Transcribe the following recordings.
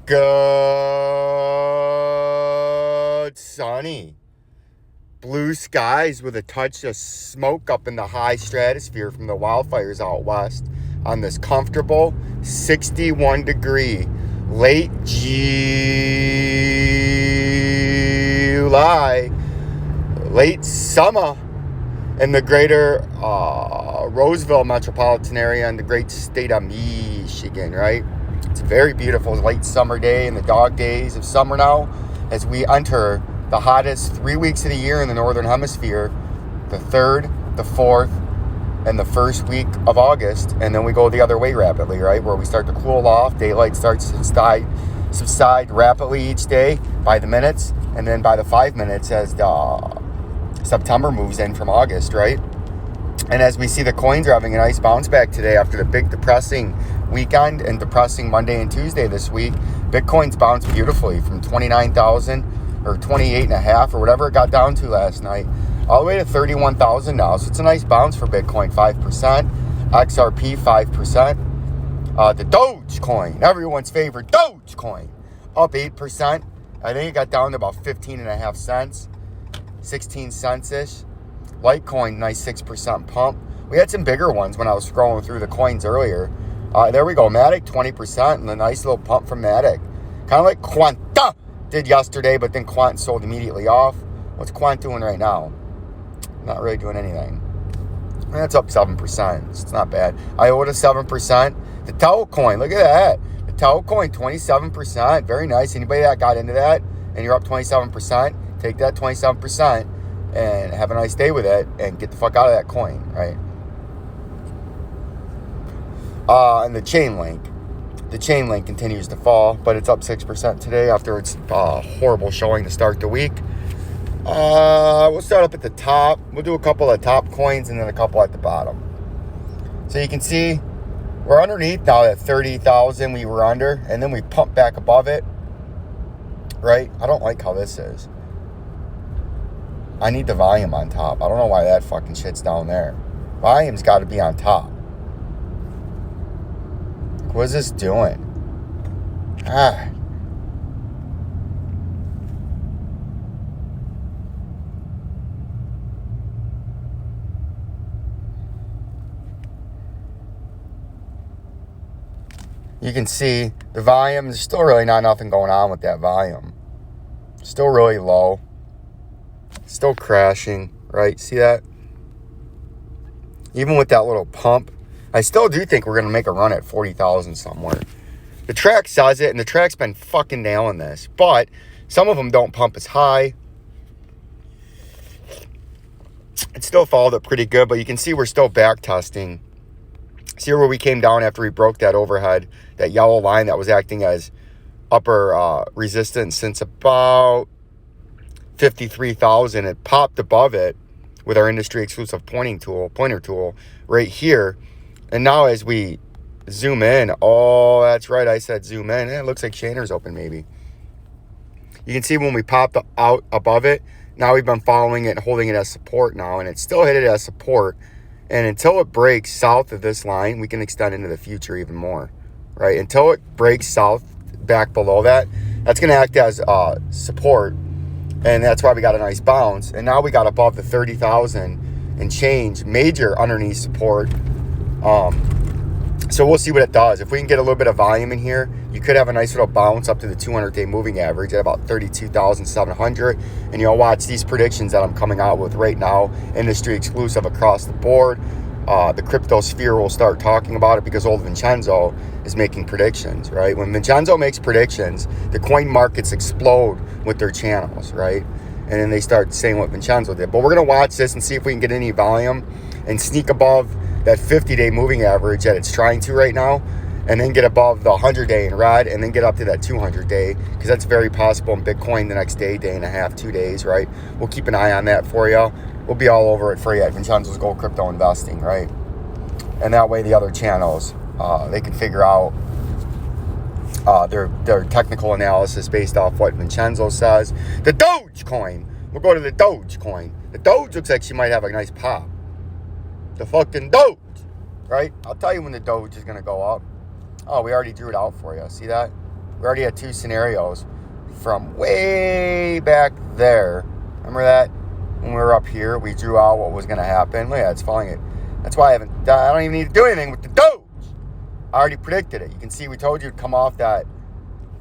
Good sunny blue skies with a touch of smoke up in the high stratosphere from the wildfires out west on this comfortable 61 degree late July, late summer in the greater Roseville metropolitan area in the great state of Michigan, right? It's a very beautiful late summer day in the dog days of summer now as we enter the hottest 3 weeks of the year in the northern hemisphere, the 3rd, the 4th, and the first week of August. And then we go the other way rapidly, right? Where we start to cool off. Daylight starts to subside rapidly each day by the minutes, and then by the 5 minutes as the September moves in from August, right? And as we see the coins are having a nice bounce back today after the big depressing weekend and depressing Monday and Tuesday this week, Bitcoin's bounced beautifully from 29,000 or 28 and a half or whatever it got down to last night, all the way to 31,000 now. So it's a nice bounce for Bitcoin, 5%, XRP 5%, the Dogecoin, everyone's favorite Dogecoin, up 8%. I think it got down to about 15 and a half cents, 16 cents-ish. Litecoin, nice 6% pump. We had some bigger ones when I was scrolling through the coins earlier. There we go, Matic 20%, and a nice little pump from Matic. Kind of like Quanta did yesterday, but then Quant sold immediately off. What's Quant doing right now? Not really doing anything. That's up 7%. It's not bad. IOTA 7%. The Tau coin, look at that. The Tau coin 27%. Very nice. Anybody that got into that and you're up 27%, take that 27% and have a nice day with it and get the fuck out of that coin, right? And the chain link. The chain link continues to fall, but it's up 6% today after its horrible showing to start the week. We'll start up at the top. We'll do a couple of top coins and then a couple at the bottom. So you can see we're underneath now at 30,000 we were under, and then we pump back above it, right? I don't like how this is. I need the volume on top. I don't know why that fucking shit's down there. Volume's got to be on top. What is this doing? You can see the volume. There's still really not nothing going on with that volume. Still really low. Still crashing, right? See that? Even with that little pump, I still do think we're going to make a run at 40,000 somewhere. The track says it, and the track's been fucking nailing this. But some of them don't pump as high. It still followed up pretty good, but you can see we're still back testing. See where we came down after we broke that overhead, that yellow line that was acting as upper resistance since about 53,000. It popped above it with our industry exclusive pointer tool right here. And now as we zoom in, oh, that's right, I said zoom in. It looks like Shainer's open maybe. You can see when we popped out above it, now we've been following it and holding it as support now, and it's still hit it as support. And until it breaks south of this line, we can extend into the future even more, right? Until it breaks south back below that, that's going to act as support. And that's why we got a nice bounce. And now we got above the 30,000 and change, major underneath support. So we'll see what it does. If we can get a little bit of volume in here, you could have a nice little bounce up to the 200-day moving average at about 32,700. And you'll watch these predictions that I'm coming out with right now, industry exclusive across the board. The crypto sphere will start talking about it because old Vincenzo is making predictions, right? When Vincenzo makes predictions, the coin markets explode with their channels, right? And then they start saying what Vincenzo did. But we're going to watch this and see if we can get any volume and sneak above that 50-day moving average that it's trying to right now, and then get above the 100-day in red, and then get up to that 200-day, because that's very possible in Bitcoin the next day and a half, 2 days, right? We'll keep an eye on that for you. We'll be all over it for you at Vincenzo's Gold Crypto Investing, right? And that way the other channels, they can figure out their technical analysis based off what Vincenzo says. The Dogecoin. We'll go to the Dogecoin. The Doge looks like she might have a nice pop. The fucking Doge, right? I'll tell you when the Doge is going to go up. Oh, we already drew it out for you. See that? We already had 2 scenarios from way back there. Remember that? When we were up here, we drew out what was going to happen. Look at that, it's falling it. That's why I don't even need to do anything with the Doge. I already predicted it. You can see we told you it'd come off that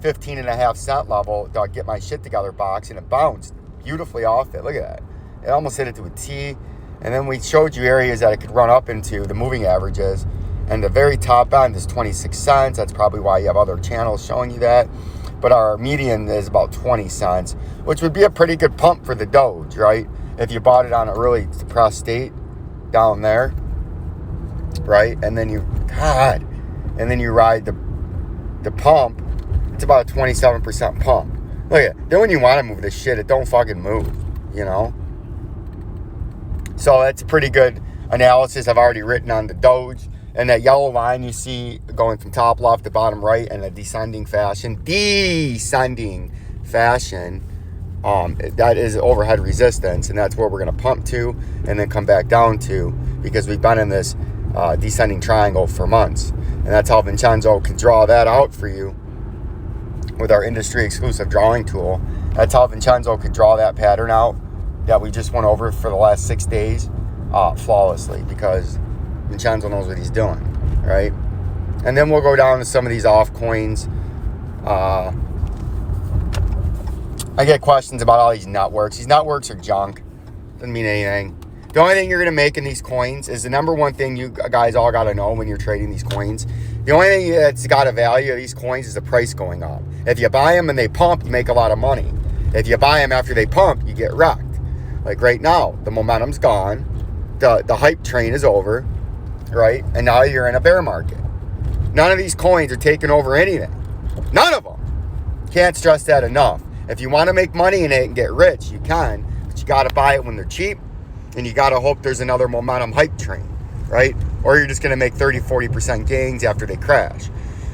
15.5 cent level to get my shit together box, and it bounced beautifully off it. Look at that. It almost hit it to a T. And then we showed you areas that it could run up into, the moving averages. And the very top end is 26 cents. That's probably why you have other channels showing you that. But our median is about 20 cents, which would be a pretty good pump for the Doge, right? If you bought it on a really depressed state down there, right? And then you ride the pump. It's about a 27% pump. Look at it. Then when you want to move this shit, it don't fucking move, you know? So that's a pretty good analysis I've already written on the Doge. And that yellow line you see going from top left to bottom right in a descending fashion, that is overhead resistance. And that's where we're going to pump to and then come back down to, because we've been in this descending triangle for months. And that's how Vincenzo can draw that out for you with our industry exclusive drawing tool. That's how Vincenzo could draw that pattern out that we just went over for the last 6 days flawlessly, because Vincenzo knows what he's doing, right? And then we'll go down to some of these off coins. I get questions about all these networks. These networks are junk. Doesn't mean anything. The only thing you're going to make in these coins is the number one thing you guys all got to know when you're trading these coins. The only thing that's got a value of these coins is the price going up. If you buy them and they pump, you make a lot of money. If you buy them after they pump, you get wrecked. Like right now, the momentum's gone. The hype train is over, right? And now you're in a bear market. None of these coins are taking over anything. None of them. Can't stress that enough. If you want to make money in it and get rich, you can. But you got to buy it when they're cheap. And you got to hope there's another momentum hype train, right? Or you're just going to make 30, 40% gains after they crash.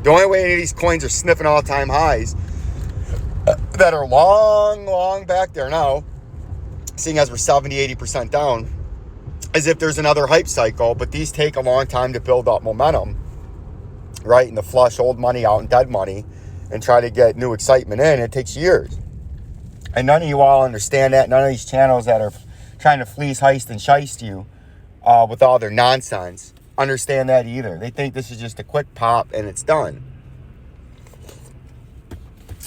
The only way any of these coins are sniffing all-time highs that are long back there now, seeing as we're 70, 80% down, is if there's another hype cycle. But these take a long time to build up momentum, right? And to flush old money out and dead money and try to get new excitement in, it takes years. And none of you all understand that. None of these channels that are trying to fleece, heist, and shiest you with all their nonsense understand that either. They think this is just a quick pop and it's done.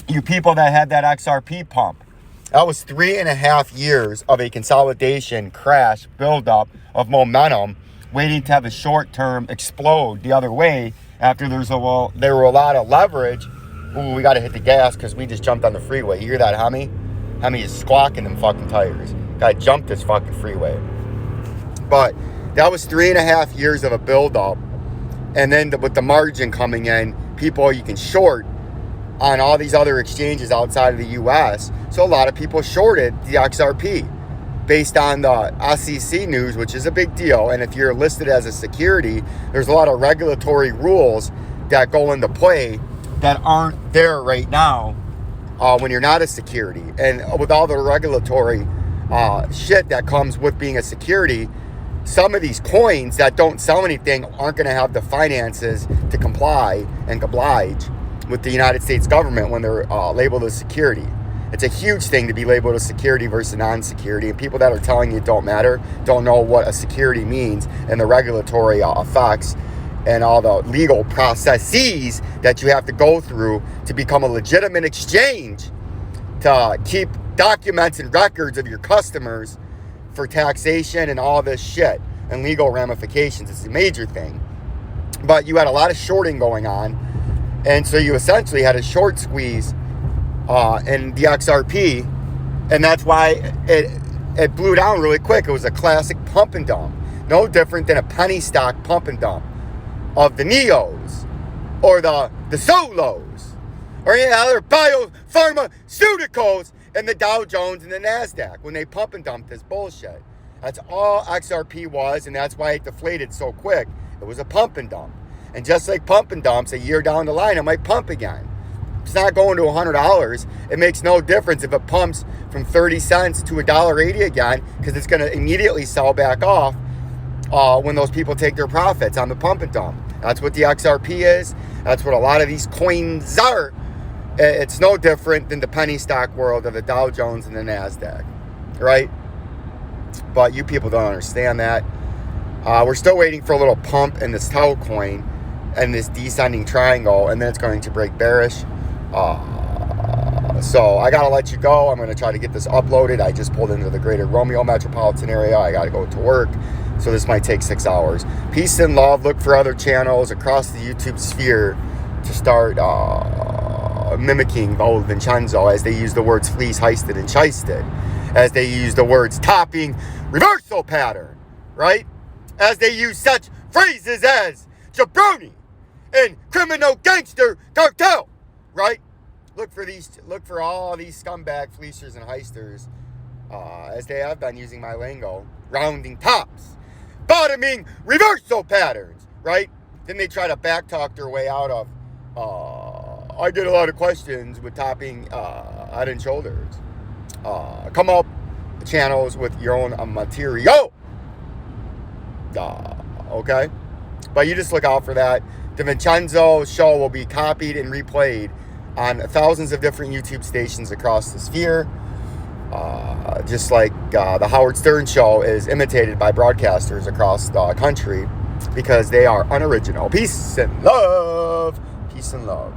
You people that had that XRP pump, that was 3.5 years of a consolidation, crash, buildup of momentum, waiting to have a short term explode the other way after there were a lot of leverage. Ooh, we got to hit the gas because we just jumped on the freeway. You hear that, Hemi? Hemi is squawking them fucking tires. Guy jumped this fucking freeway. But that was 3.5 years of a buildup. And then with the margin coming in, people you can short on all these other exchanges outside of the U.S. So a lot of people shorted the XRP based on the SEC news, which is a big deal. And if you're listed as a security, there's a lot of regulatory rules that go into play that aren't there right now when you're not a security. And with all the regulatory shit that comes with being a security, some of these coins that don't sell anything aren't going to have the finances to comply and oblige with the United States government when they're labeled as security. It's a huge thing to be labeled as security versus non-security, and people that are telling you it don't matter don't know what a security means and the regulatory effects and all the legal processes that you have to go through to become a legitimate exchange to keep documents and records of your customers for taxation and all this shit and legal ramifications. It's a major thing. But you had a lot of shorting going on, and so you essentially had a short squeeze in the XRP, and that's why it blew down really quick. It was a classic pump and dump. No different than a penny stock pump and dump of the NEOs or the Solos or any other biopharmaceuticals and the Dow Jones and the NASDAQ when they pump and dump this bullshit. That's all XRP was, and that's why it deflated so quick. It was a pump and dump. And just like pump and dumps, a year down the line, it might pump again. It's not going to $100. It makes no difference if it pumps from 30 cents to $1.80 again, because it's going to immediately sell back off when those people take their profits on the pump and dump. That's what the XRP is. That's what a lot of these coins are. It's no different than the penny stock world of the Dow Jones and the NASDAQ, right? But you people don't understand that. We're still waiting for a little pump in this Tau coin and this descending triangle, and then it's going to break bearish. So I got to let you go. I'm going to try to get this uploaded. I just pulled into the greater Romeo metropolitan area. I got to go to work. So this might take 6 hours. Peace and love. Look for other channels across the YouTube sphere to start mimicking old Vincenzo as they use the words fleece, heisted, and shisted. As they use the words topping, reversal pattern, right? As they use such phrases as jabroni and criminal gangster cartel, right? Look for all these scumbag fleecers and heisters, as they have been using my lingo, rounding tops, bottoming reversal patterns, right? Then they try to backtalk their way out of, I get a lot of questions with topping head and shoulders. Come up channels with your own material. Okay? But you just look out for that. The Vincenzo show will be copied and replayed on thousands of different YouTube stations across the sphere. Just like the Howard Stern show is imitated by broadcasters across the country because they are unoriginal. Peace and love. Peace and love.